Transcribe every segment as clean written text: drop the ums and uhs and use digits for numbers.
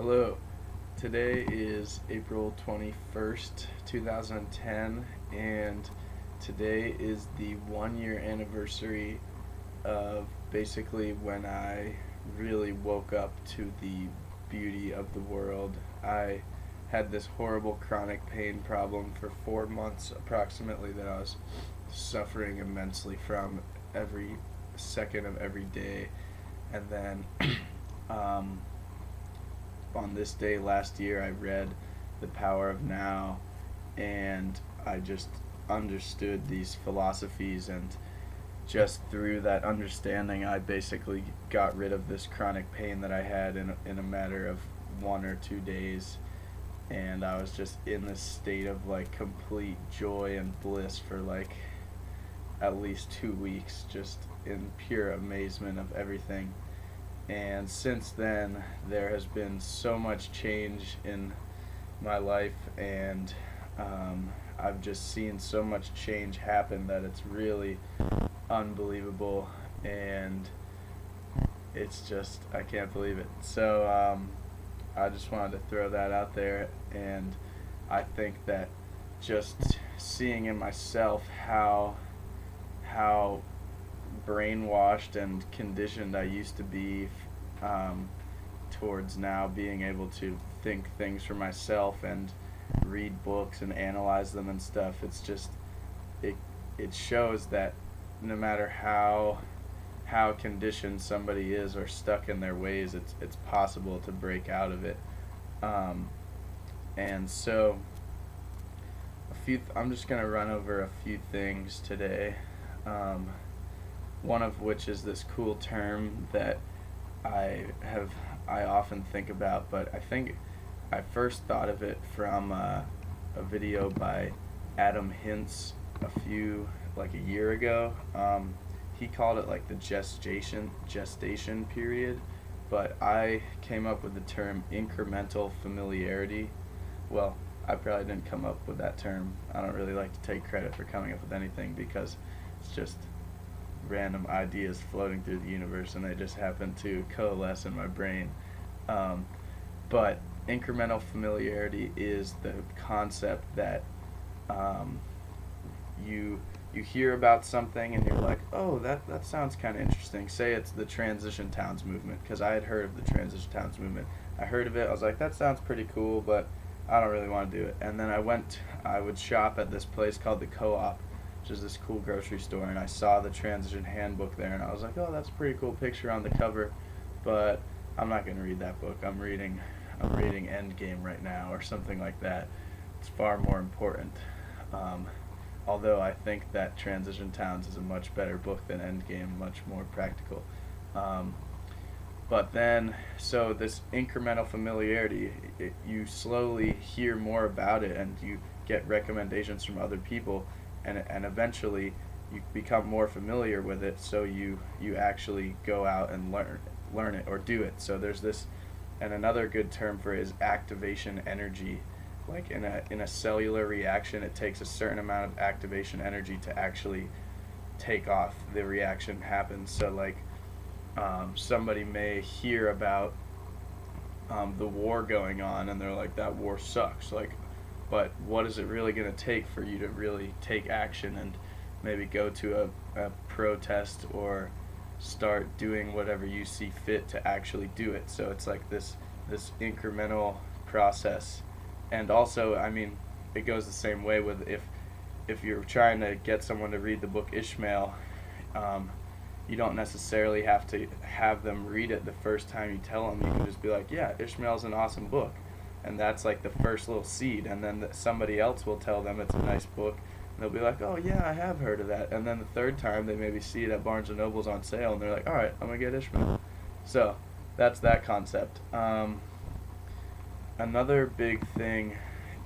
Hello. Today is April 21st, 2010, and today is the 1 year anniversary of basically when I really woke up to the beauty of the world. I had this horrible chronic pain problem for 4 months approximately that I was suffering immensely from every second of every day. And then um, on this day last year, I read The Power of Now, and I just understood these philosophies, and just through that understanding, I basically got rid of this chronic pain that I had in a matter of 1 or 2 days. And I was just in this state of like complete joy and bliss for like at least 2 weeks, just in pure amazement of everything. And since then, there has been so much change in my life, and I've just seen so much change happen that it's really unbelievable, and it's just, I can't believe it. So I just wanted to throw that out there, and I think that just seeing in myself how brainwashed and conditioned I used to be towards now being able to think things for myself and read books and analyze them and stuff. It's just it it shows that no matter how conditioned somebody is or stuck in their ways, it's possible to break out of it. Um, and so I'm just gonna run over a few things today. Um, One of which is this cool term that I have I often think about, but I think I first thought of it from a video by Adam like a year ago. He called it like the gestation period, but I came up with the term incremental familiarity. Well, I probably didn't come up with that term. I don't really like to take credit for coming up with anything because it's just random ideas floating through the universe, and they just happen to coalesce in my brain. But incremental familiarity is the concept that um, you hear about something and you're like, oh, that sounds kind of interesting. Say it's the transition towns movement, because I had heard of the transition towns movement. I heard of it. I was like, that sounds pretty cool, but I don't really want to do it. And then I would shop at this place called the Co-op, which is this cool grocery store, and I saw the transition handbook there, and I was like, oh, that's a pretty cool picture on the cover, but I'm not going to read that book. I'm reading Endgame right now, or something like that. It's far more important. Although I think that Transition Towns is a much better book than Endgame, much more practical. But then, so this incremental familiarity, you slowly hear more about it, and you get recommendations from other people, and eventually you become more familiar with it, so you actually go out and learn it or do it. So there's this, and another good term for it is activation energy. Like in a cellular reaction, it takes a certain amount of activation energy to actually take off. The reaction happens. So like somebody may hear about the war going on, and they're like, that war sucks. Like, but what is it really going to take for you to really take action and maybe go to a protest or start doing whatever you see fit to actually do it? So it's like this incremental process. And also, I mean, it goes the same way with if you're trying to get someone to read the book Ishmael, you don't necessarily have to have them read it the first time you tell them. You can just be like, yeah, Ishmael's an awesome book. And that's like the first little seed. And then somebody else will tell them it's a nice book. And they'll be like, oh, yeah, I have heard of that. And then the third time, they maybe see it at Barnes & Noble's on sale, and they're like, all right, I'm going to get Ishmael. So that's that concept. Another big thing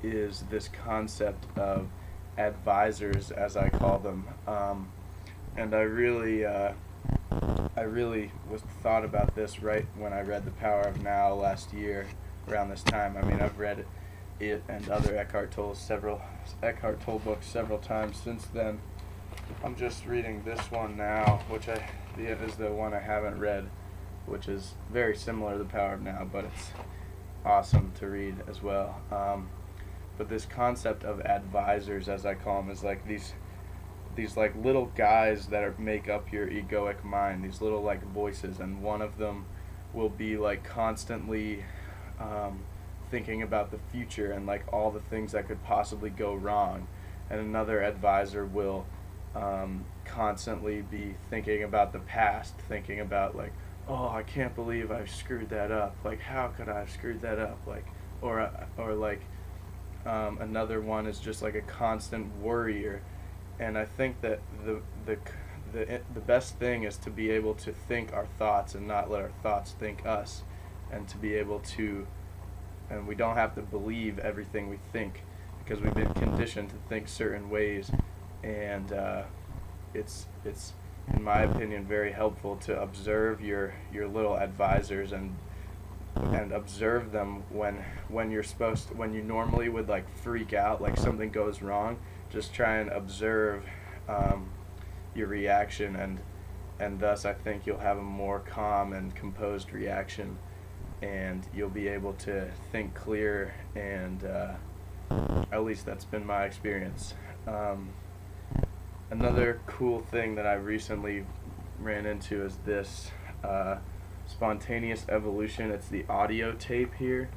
is this concept of advisors, as I call them. And I really was thought about this right when I read The Power of Now last year around this time. I mean, I've read it and other Eckhart Tolle books several times since then. I'm just reading this one now, which is the one I haven't read, which is very similar to The Power of Now, but awesome to read as well. But this concept of advisors, as I call them, is like these like little guys that make up your egoic mind, these little like voices, and one of them will be like constantly thinking about the future and like all the things that could possibly go wrong, and another advisor will constantly be thinking about the past, thinking about like, oh, I can't believe I screwed that up, like how could I have screwed that up, like, or like another one is just like a constant worrier. And I think that the best thing is to be able to think our thoughts and not let our thoughts think us, and to be able to, and we don't have to believe everything we think, because we've been conditioned to think certain ways, and it's in my opinion very helpful to observe your little advisors and observe them when you're supposed to, when you normally would like freak out, like something goes wrong. Just try and observe your reaction, and thus I think you'll have a more calm and composed reaction, and you'll be able to think clear, and at least that's been my experience. Another cool thing that I recently ran into is this spontaneous evolution. It's the audio tape here,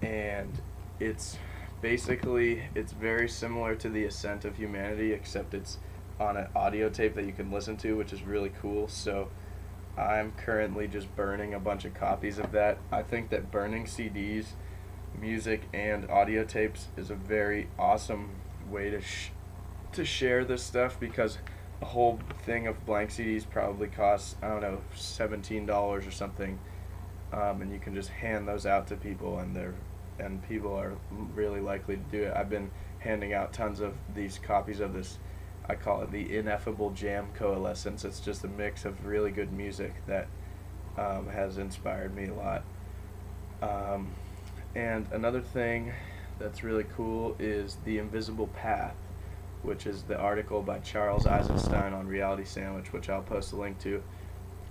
and it's basically, it's very similar to the Ascent of Humanity, except it's on an audio tape that you can listen to, which is really cool. So I'm currently just burning a bunch of copies of that. I think that burning CDs, music, and audio tapes is a very awesome way to share this stuff, because a whole thing of blank CDs probably costs, I don't know, $17 or something, and you can just hand those out to people, and people are really likely to do it. I've been handing out tons of these copies of this, I call it the Ineffable Jam Coalescence. It's just a mix of really good music that has inspired me a lot. And another thing that's really cool is The Invisible Path, which is the article by Charles Eisenstein on Reality Sandwich, which I'll post a link to.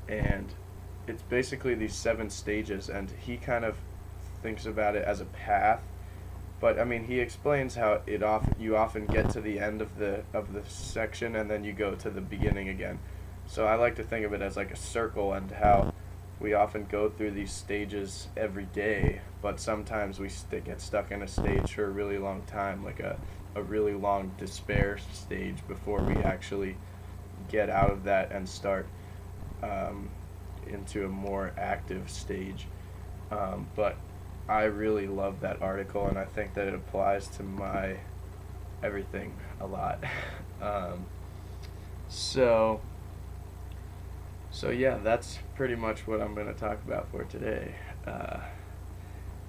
And it's basically these 7 stages, and he kind of thinks about it as a path, but I mean, he explains how you often get to the end of the section and then you go to the beginning again. So I like to think of it as like a circle, and how we often go through these stages every day, but sometimes we get stuck in a stage for a really long time, like a really long despair stage, before we actually get out of that and start into a more active stage. But I really love that article, and I think that it applies to my everything a lot. So yeah, that's pretty much what I'm going to talk about for today.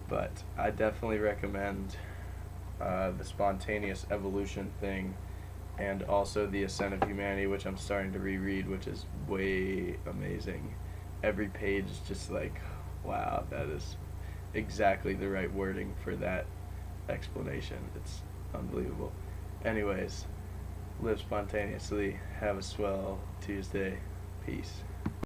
But I definitely recommend the spontaneous evolution thing, and also the Ascent of Humanity, which I'm starting to reread, which is way amazing. Every page is just like, wow, that is exactly the right wording for that explanation. It's unbelievable. Anyways, live spontaneously. Have a swell Tuesday. Peace.